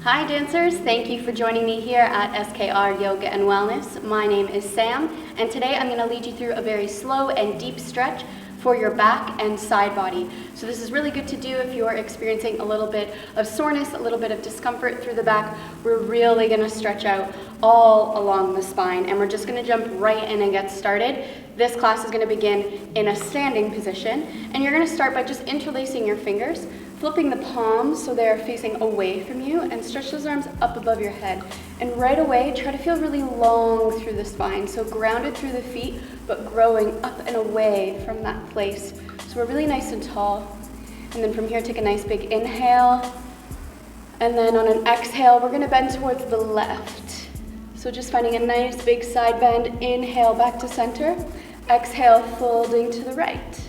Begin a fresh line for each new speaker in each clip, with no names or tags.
Hi dancers, thank you for joining me here at SKR Yoga and Wellness. My name is Sam, and today I'm going to lead you through a very slow and deep stretch for your back and side body. So this is really good to do if you're experiencing a little bit of soreness, a little bit of discomfort through the back. We're really going to stretch out all along the spine, and we're just going to jump right in and get started. This class is going to begin in a standing position, and you're going to start by just interlacing your fingers, flipping the palms so they're facing away from you, and stretch those arms up above your head. And right away, try to feel really long through the spine, so grounded through the feet, but growing up and away from that place. So we're really nice and tall. And then from here, take a nice big inhale. And then on an exhale, we're gonna bend towards the left. So just finding a nice big side bend. Inhale back to center. Exhale, folding to the right.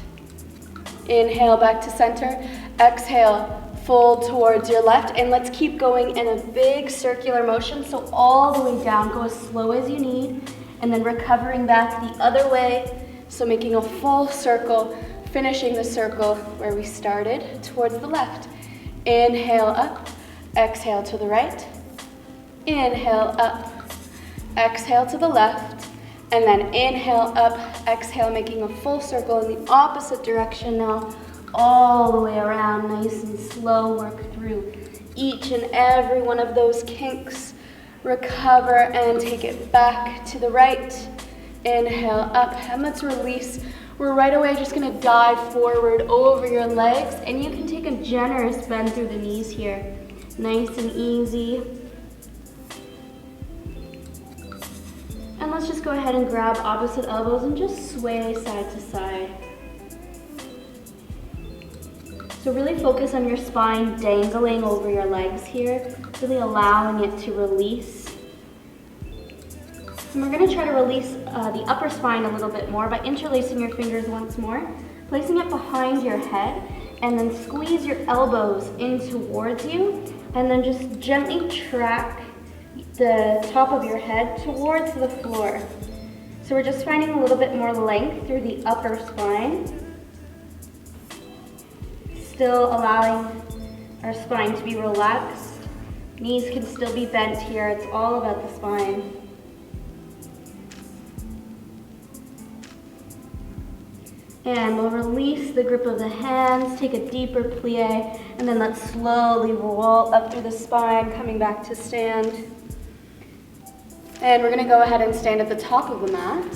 Inhale back to center. Exhale, fold towards your left, and let's keep going in a big circular motion. So all the way down, go as slow as you need, and then recovering back the other way. So making a full circle, finishing the circle where we started, towards the left. Inhale up, exhale to the right. Inhale up, exhale to the left, and then inhale up, exhale, making a full circle in the opposite direction now. All the way around, nice and slow, work through each and every one of those kinks. Recover and take it back to the right. Inhale up, and let's release. We're right away just gonna dive forward over your legs, and you can take a generous bend through the knees here. Nice and easy. And let's just go ahead and grab opposite elbows and just sway side to side. So really focus on your spine dangling over your legs here, really allowing it to release. And we're going to try to release the upper spine a little bit more by interlacing your fingers once more, placing it behind your head, and then squeeze your elbows in towards you, and then just gently track the top of your head towards the floor. So we're just finding a little bit more length through the upper spine. Still allowing our spine to be relaxed. Knees can still be bent here. It's all about the spine. And we'll release the grip of the hands, take a deeper plie, and then let's slowly roll up through the spine, coming back to stand. And we're gonna go ahead and stand at the top of the mat.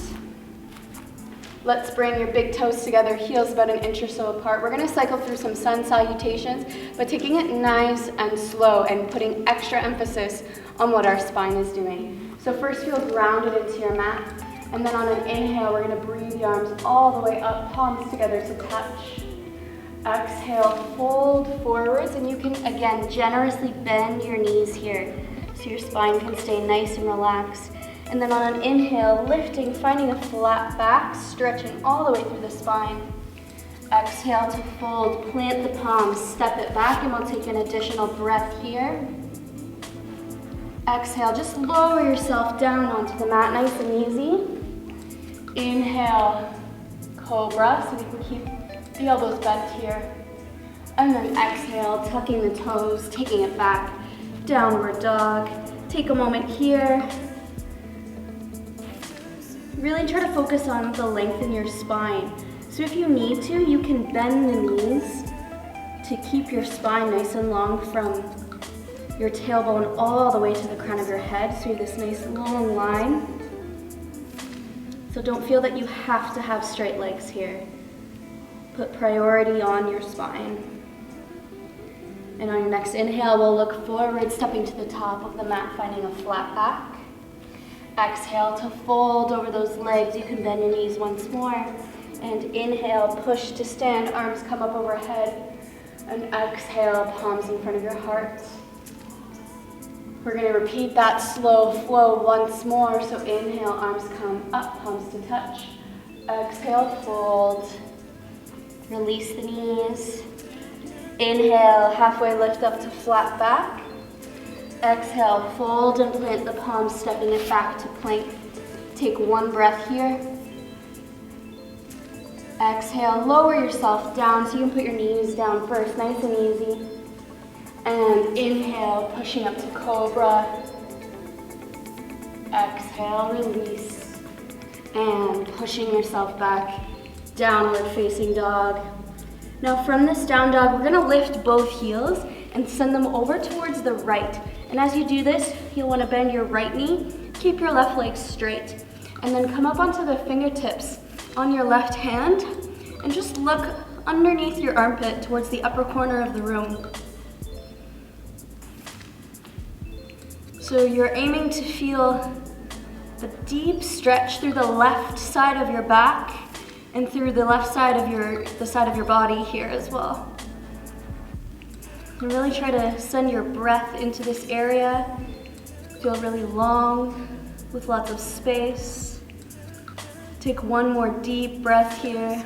Let's bring your big toes together, heels about 1 inch or so apart. We're gonna cycle through some sun salutations, but taking it nice and slow and putting extra emphasis on what our spine is doing. So first feel grounded into your mat, and then on an inhale, we're gonna breathe the arms all the way up, palms together to touch. Exhale, fold forwards, and you can, again, generously bend your knees here so your spine can stay nice and relaxed. And then on an inhale, lifting, finding a flat back, stretching all the way through the spine. Exhale to fold, plant the palms, step it back, and we'll take an additional breath here. Exhale, just lower yourself down onto the mat, nice and easy. Inhale, cobra, so we can keep the elbows bent here. And then exhale, tucking the toes, taking it back, downward dog. Take a moment here. Really try to focus on the length in your spine. So if you need to, you can bend the knees to keep your spine nice and long from your tailbone all the way to the crown of your head. So you have this nice long line. So don't feel that you have to have straight legs here. Put priority on your spine. And on your next inhale, we'll look forward, stepping to the top of the mat, finding a flat back. Exhale to fold over those legs. You can bend your knees once more. And inhale, push to stand, arms come up overhead. And exhale, palms in front of your heart. We're going to repeat that slow flow once more. So inhale, arms come up, palms to touch. Exhale, fold. Release the knees. Inhale, halfway lift up to flat back. Exhale, fold and plant the palms, stepping it back to plank. Take one breath here. Exhale, lower yourself down so you can put your knees down first, nice and easy. And inhale, pushing up to cobra. Exhale, release. And pushing yourself back, downward facing dog. Now from this down dog, we're gonna lift both heels and send them over towards the right. And as you do this, you'll wanna bend your right knee, keep your left leg straight, and then come up onto the fingertips on your left hand, and just look underneath your armpit towards the upper corner of the room. So you're aiming to feel a deep stretch through the left side of your back and through the left side of your body here as well. And really try to send your breath into this area. Feel really long with lots of space. Take one more deep breath here.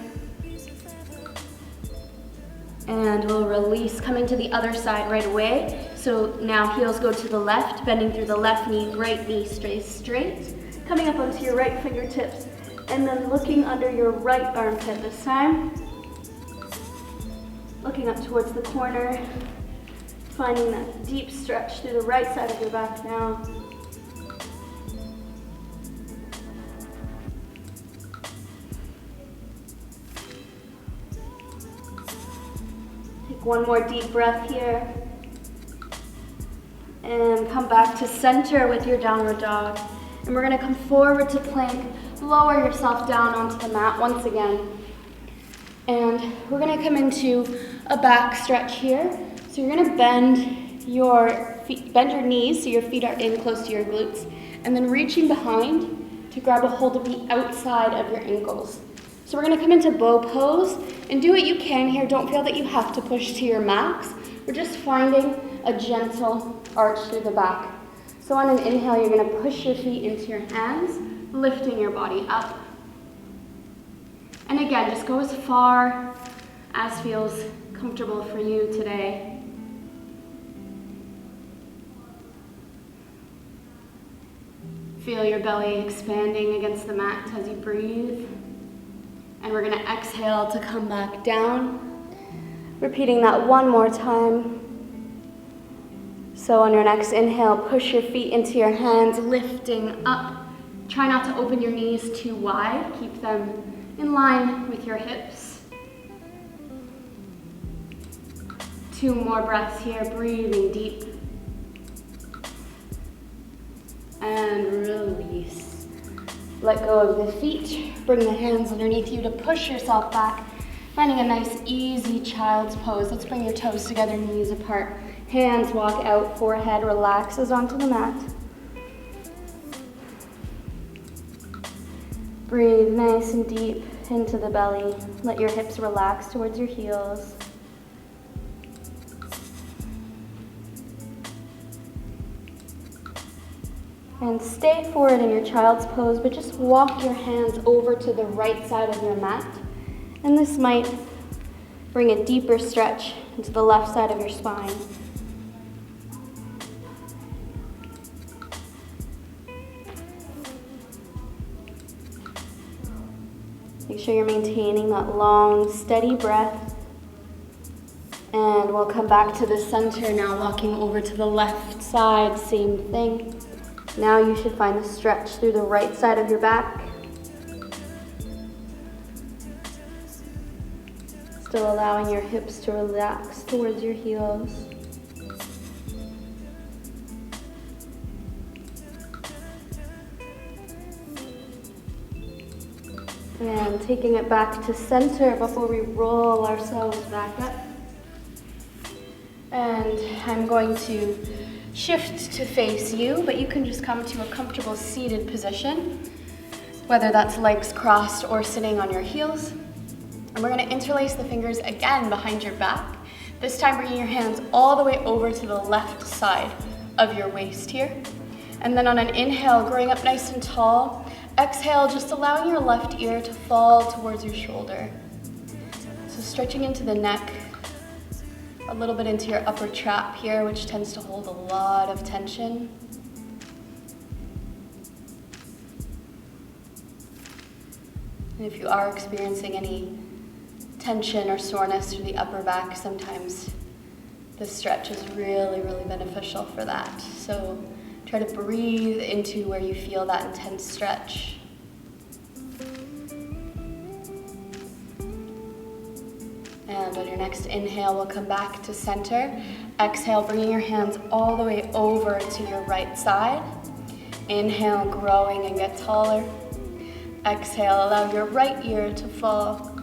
And we'll release, coming to the other side right away. So now heels go to the left, bending through the left knee, right knee stays straight. Coming up onto your right fingertips, and then looking under your right armpit this time. Looking up towards the corner, finding that deep stretch through the right side of your back now. Take one more deep breath here. And come back to center with your downward dog. And we're gonna come forward to plank, lower yourself down onto the mat once again. And we're gonna come into a back stretch here. So you're gonna bend your knees so your feet are in close to your glutes, and then reaching behind to grab a hold of the outside of your ankles. So we're gonna come into bow pose and do what you can here. Don't feel that you have to push to your max. We're just finding a gentle arch through the back. So on an inhale, you're gonna push your feet into your hands, lifting your body up. And again, just go as far as feels comfortable for you today. Feel your belly expanding against the mat as you breathe. And we're gonna exhale to come back down. Repeating that one more time. So on your next inhale, push your feet into your hands, lifting up. Try not to open your knees too wide. Keep them in line with your hips. 2 more breaths here, breathing deep. And release. Let go of the feet. Bring the hands underneath you to push yourself back. Finding a nice, easy child's pose. Let's bring your toes together, knees apart. Hands walk out, forehead relaxes onto the mat. Breathe nice and deep into the belly. Let your hips relax towards your heels. And stay forward in your child's pose, but just walk your hands over to the right side of your mat. And this might bring a deeper stretch into the left side of your spine. Make sure you're maintaining that long, steady breath. And we'll come back to the center now, walking over to the left side, same thing. Now you should find the stretch through the right side of your back. Still allowing your hips to relax towards your heels. And taking it back to center before we roll ourselves back up. And I'm going to shift to face you, but you can just come to a comfortable seated position, whether that's legs crossed or sitting on your heels. And we're gonna interlace the fingers again behind your back, this time bringing your hands all the way over to the left side of your waist here. And then on an inhale, growing up nice and tall. Exhale, just allowing your left ear to fall towards your shoulder. So stretching into the neck, a little bit into your upper trap here, which tends to hold a lot of tension. And if you are experiencing any tension or soreness through the upper back, sometimes This stretch is really, really beneficial for that. So try to breathe into where you feel that intense stretch. And on your next inhale, we'll come back to center. Exhale, bringing your hands all the way over to your right side. Inhale, growing and get taller. Exhale, allow your right ear to fall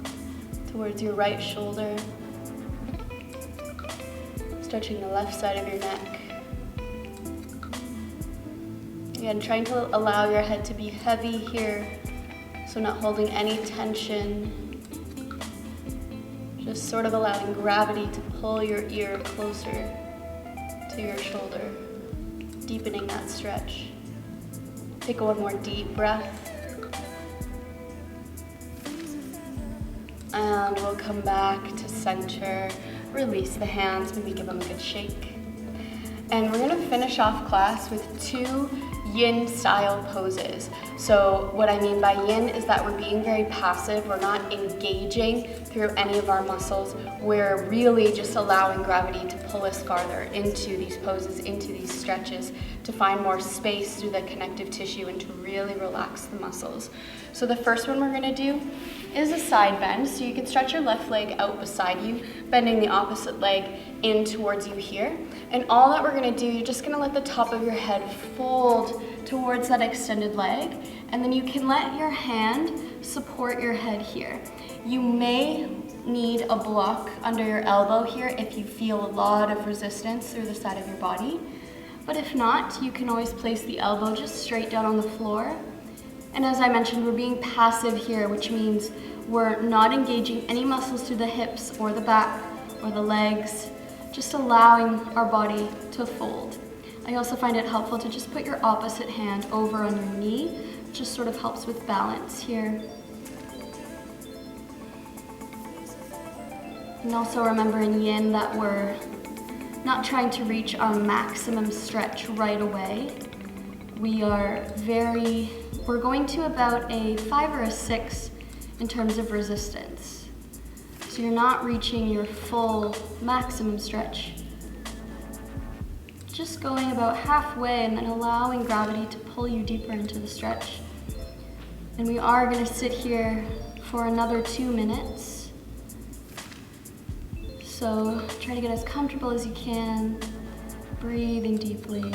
towards your right shoulder. Stretching the left side of your neck. Again, trying to allow your head to be heavy here, so not holding any tension. Just sort of allowing gravity to pull your ear closer to your shoulder, deepening that stretch. Take one more deep breath. And we'll come back to center. Release the hands, maybe give them a good shake. And we're gonna finish off class with 2 yin style poses. So what I mean by yin is that we're being very passive. We're not engaging through any of our muscles. We're really just allowing gravity to pull us farther into these poses, into these stretches, to find more space through the connective tissue and to really relax the muscles. So the first one we're gonna do is a side bend. So you can stretch your left leg out beside you, bending the opposite leg in towards you here. And all that we're gonna do, you're just gonna let the top of your head fold towards that extended leg, and then you can let your hand support your head here. You may need a block under your elbow here if you feel a lot of resistance through the side of your body. But if not, you can always place the elbow just straight down on the floor. And as I mentioned, we're being passive here, which means we're not engaging any muscles through the hips or the back or the legs, just allowing our body to fold. I also find it helpful to just put your opposite hand over on your knee, which just sort of helps with balance here. And also remember in yin that we're not trying to reach our maximum stretch right away. We're going to about a 5 or a 6 in terms of resistance. So you're not reaching your full maximum stretch. Just going about halfway and then allowing gravity to pull you deeper into the stretch. And we are going to sit here for another 2 minutes. So try to get as comfortable as you can, breathing deeply.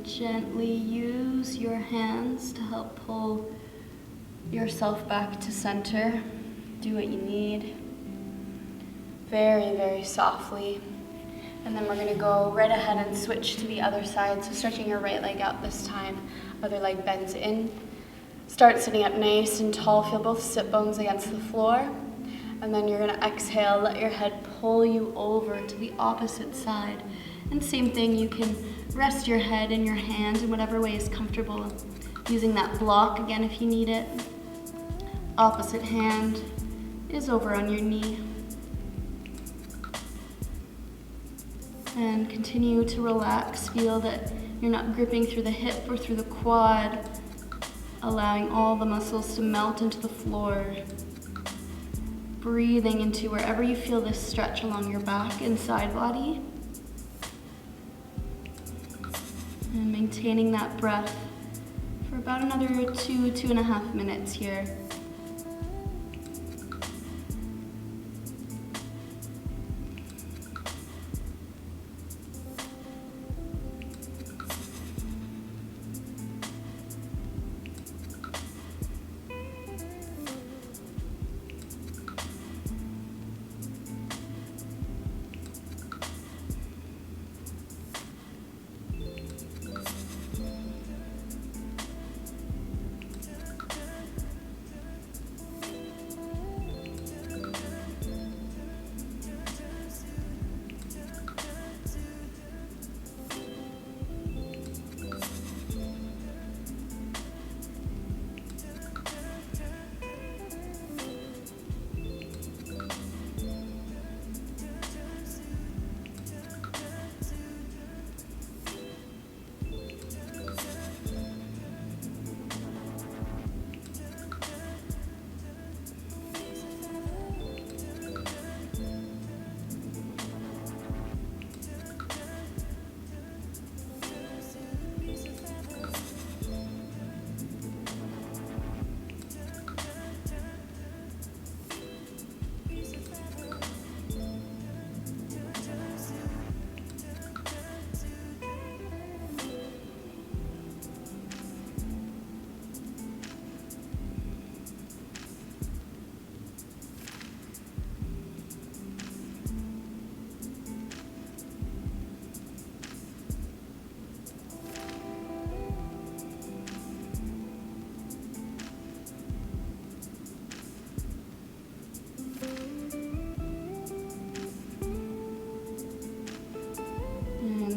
Gently use your hands to help pull yourself back to center. Do what you need. Very, very softly. And then we're going to go right ahead and switch to the other side. So stretching your right leg out this time. Other leg bends in. Start sitting up nice and tall. Feel both sit bones against the floor. And then you're going to exhale. Let your head pull you over to the opposite side. And same thing, you can rest your head in your hands in whatever way is comfortable Using that block again if you need it. Opposite hand is over on your knee. And continue to relax. Feel that you're not gripping through the hip or through the quad, allowing all the muscles to melt into the floor. Breathing into wherever you feel this stretch along your back and side body. And maintaining that breath for about another 2.5 minutes here.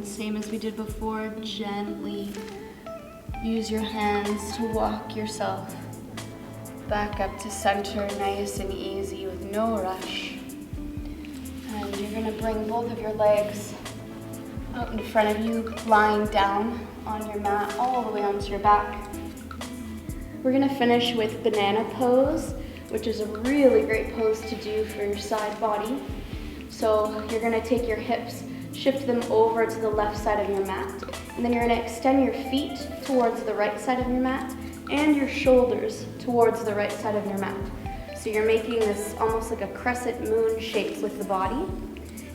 Same as we did before, gently use your hands to walk yourself back up to center, nice and easy with no rush. And you're gonna bring both of your legs out in front of you, lying down on your mat all the way onto your back. We're gonna finish with banana pose, which is a really great pose to do for your side body. So you're gonna take your hips, shift them over to the left side of your mat, and then you're going to extend your feet towards the right side of your mat and your shoulders towards the right side of your mat. So you're making this almost like a crescent moon shape with the body.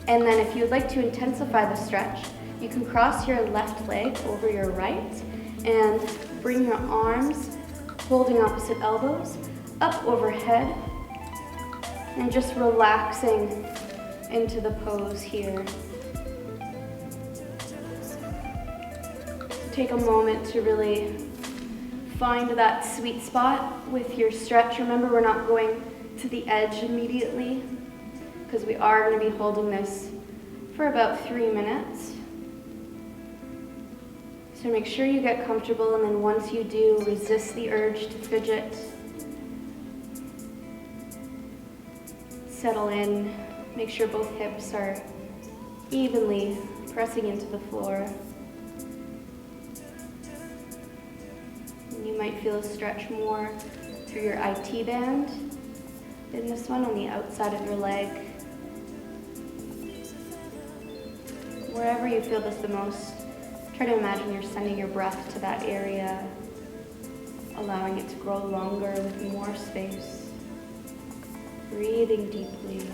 And then if you would like to intensify the stretch, you can cross your left leg over your right and bring your arms, holding opposite elbows, up overhead, and just relaxing into the pose here. Take a moment to really find that sweet spot with your stretch. Remember, we're not going to the edge immediately because we are going to be holding this for about 3 minutes. So make sure you get comfortable, and then once you do, resist the urge to fidget. Settle in. Make sure both hips are evenly pressing into the floor. You might feel a stretch more through your IT band than this one on the outside of your leg. Wherever you feel this the most, try to imagine you're sending your breath to that area, allowing it to grow longer with more space. Breathing deeply.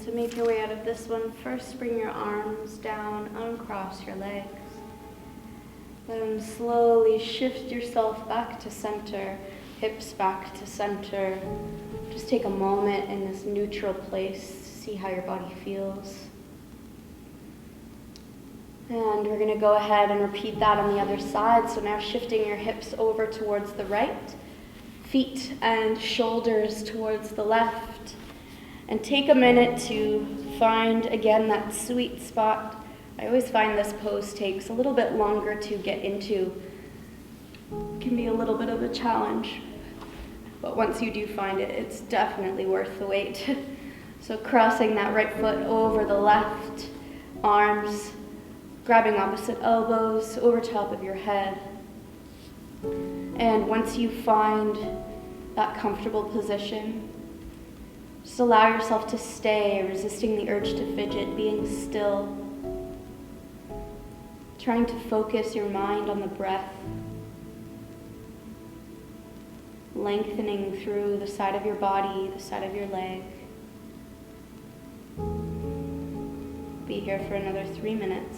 to make your way out of this one, first bring your arms down, uncross your legs. Then slowly shift yourself back to center, hips back to center. Just take a moment in this neutral place to see how your body feels. And we're going to go ahead and repeat that on the other side. So now shifting your hips over towards the right, feet and shoulders towards the left. And take a minute to find, again, that sweet spot. I always find this pose takes a little bit longer to get into. It can be a little bit of a challenge. But once you do find it, it's definitely worth the wait. So crossing that right foot over the left, arms grabbing opposite elbows over top of your head. And once you find that comfortable position, just allow yourself to stay, resisting the urge to fidget, being still, trying to focus your mind on the breath, lengthening through the side of your body, the side of your leg. Be here for another 3 minutes.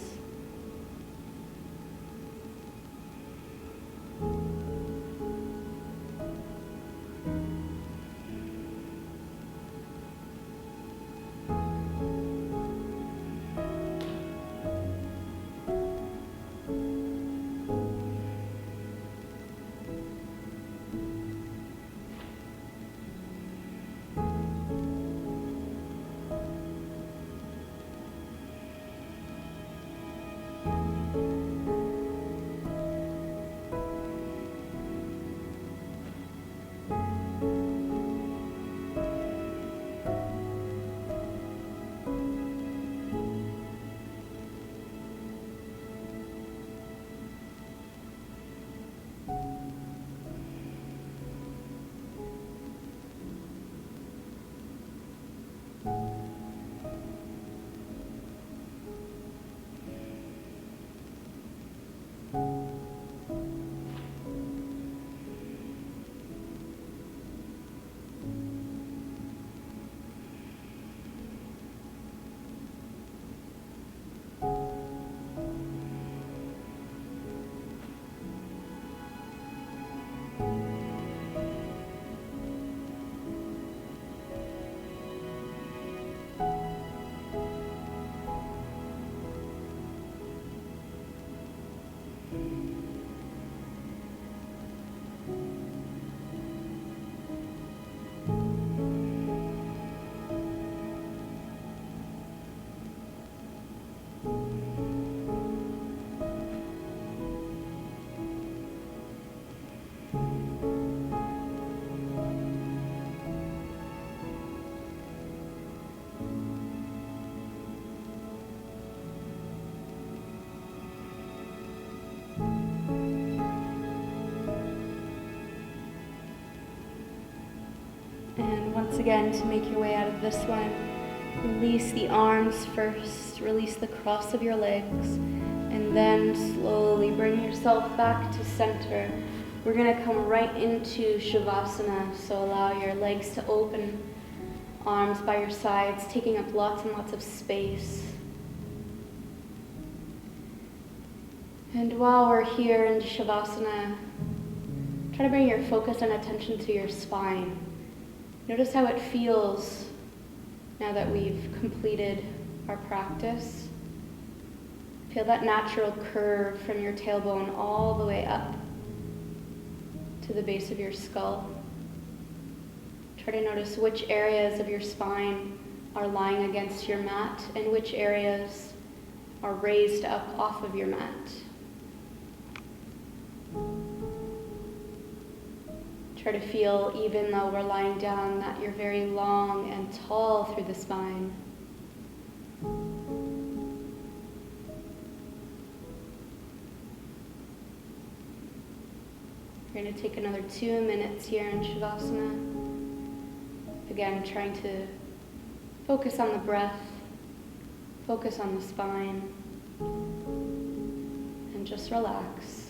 And once again, to make your way out of this one, release the arms first, release the cross of your legs, and then slowly bring yourself back to center. We're going to come right into Shavasana, so allow your legs to open, arms by your sides, taking up lots and lots of space. And while we're here in Shavasana, try to bring your focus and attention to your spine. Notice how it feels now that we've completed our practice. Feel that natural curve from your tailbone all the way up to the base of your skull. Try to notice which areas of your spine are lying against your mat and which areas are raised up off of your mat. Try to feel, even though we're lying down, that you're very long and tall through the spine. We're going to take another 2 minutes here in Shavasana. Again, trying to focus on the breath, focus on the spine, and just relax.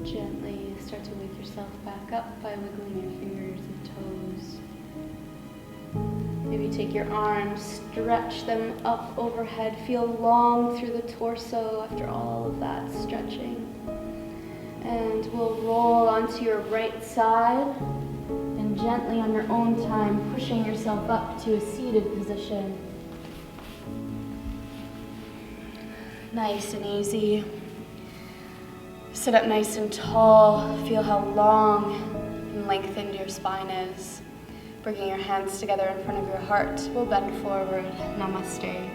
Gently start to wake yourself back up by wiggling your fingers and toes. Maybe take your arms, stretch them up overhead. Feel long through the torso after all of that stretching. And we'll roll onto your right side and gently on your own time, pushing yourself up to a seated position. Nice and easy. Sit up nice and tall. Feel how long and lengthened your spine is. Bringing your hands together in front of your heart. We'll bend forward. Namaste.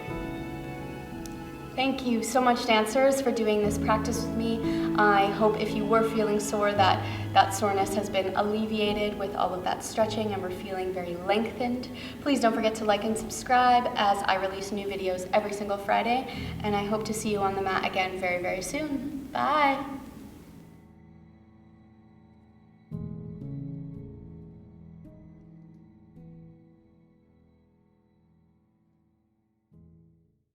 Thank you so much, dancers, for doing this practice with me. I hope if you were feeling sore that soreness has been alleviated with all of that stretching and we're feeling very lengthened. Please don't forget to like and subscribe as I release new videos every single Friday, and I hope to see you on the mat again very, very soon. Bye.